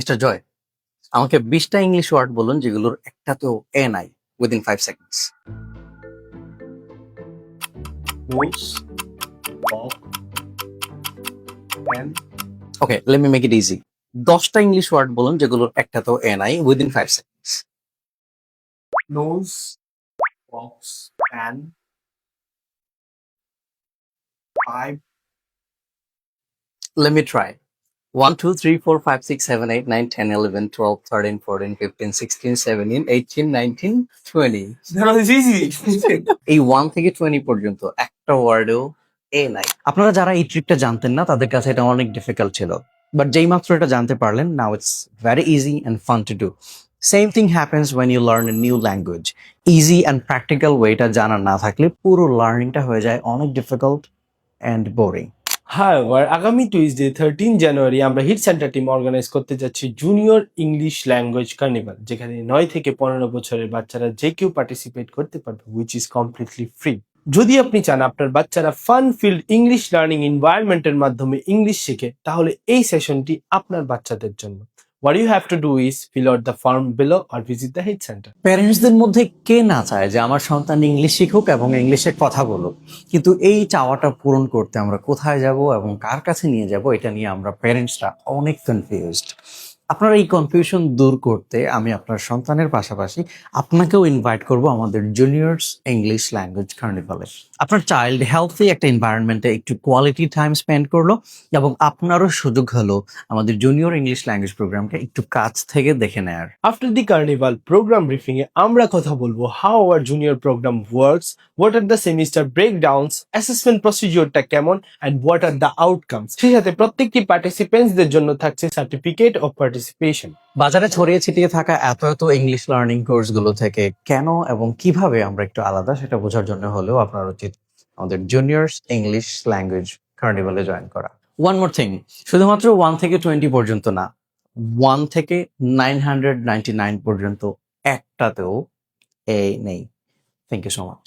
Mister জয়, আমাকে 20টা English word বলুন যেগুলোর একটাতেও এ নাই within 5 seconds. Nose, walk, pen, okay, let me make it easy. 10টা ইংলিশ ওয়ার্ড বলুন যেগুলোর একটাতেও এ নাই within 5 seconds. nose, box, pen, pipe, Let me try. 1, 2, 3, 4, 5, 6, 7, 8, 9, 10, 11, 12, 13, 14, 15, 16, 17, 18, 19, 20. that was easy. এই 1 থেকে 20 পর্যন্ত একটা ওয়ার্ডেও এ নাই। আপনারা যারা এই ট্রিকটা জানতেন না তাদের কাছে এটা অনেক ডিফিকাল্ট ছিল, বাট যেই মাত্র এটা জানতে পারলেন, now it's very easy and fun to do. Same thing happens when you learn a new language. Easy and practical ওয়েটা জানা না থাকলে পুরো লার্নিংটা হয়ে যায় অনেক ডিফিকাল্ট অ্যান্ড বোরিং। However, আগামী টুইসডে 13 জানুয়ারি আমরা হিট সেন্টার টিম অর্গানাইজ করতে যাচ্ছি জুনিয়র ইংলিশ ল্যাঙ্গুয়েজ কার্নিভাল, যেখানে 9 থেকে 15 বছরের বাচ্চারা যে কেউ পার্টিসিপেট করতে পারবে, উইচ ইজ কমপ্লিটলি ফ্রি। যদি আপনি চান আপনার বাচ্চারা ফান ফিল্ড ইংলিশ লার্নিং এনভায়রনমেন্টের মাধ্যমে ইংলিশ শেখে, তাহলে এই সেশনটি আপনার বাচ্চাদের জন্য। What you have to do is fill out the form below or visit the head center. প্যারেন্টসদের মধ্যে কে না চায় যে আমার সন্তান ইংলিশ শিখুক এবং ইংলিশে কথা বলুক, কিন্তু এই চাওয়াটা পূরণ করতে আমরা কোথায় যাব এবং কার কাছে নিয়ে যাব এটা নিয়ে আমরা প্যারেন্টসরা অনেক কনফিউজড। আপনার এই কনফিউশন দূর করতে আমি আপনার সন্তানের পাশাপাশি আপনাকেও ইনভাইট করব আমাদের জুনিয়র্স ইংলিশ ল্যাঙ্গুয়েজ কার্নিভালে। আপনার চাইল্ড হেলথি একটা এনভায়রনমেন্টে একটু কোয়ালিটি টাইম স্পেন্ড করলো এবং আপনারও সুযোগ হলো আমাদের জুনিয়র ইংলিশ ল্যাঙ্গুয়েজ প্রোগ্রামকে একটু কাছ থেকে দেখে নেয়ার। After the carnival program briefing এ আমরা কথা বলবো how our junior program works, what are the semester breakdowns, assessment procedure-টা কেমন, and what are the outcomes. সেই সাথে প্রত্যেকটি পার্টিসিপেন্টসদের জন্য থাকছে সার্টিফিকেট অফ পার্টিসিপেশন। বাজারে ছড়িয়ে ছিটিয়ে থাকা এত এত ইংলিশ লার্নিং কোর্সগুলো থেকে কেন এবং কিভাবে আমরা একটু আলাদা সেটা বোঝার জন্য হলেও আপনার উচিত আমাদের জুনিয়র্স ইংলিশ ল্যাঙ্গুয়েজ কার্নিভালে জয়েন করা। ওয়ান মোর থিং, শুধুমাত্র 1 থেকে 20 পর্যন্ত না, 1 থেকে 999 পর্যন্ত একটাতেও এ নেই। Thank you so much.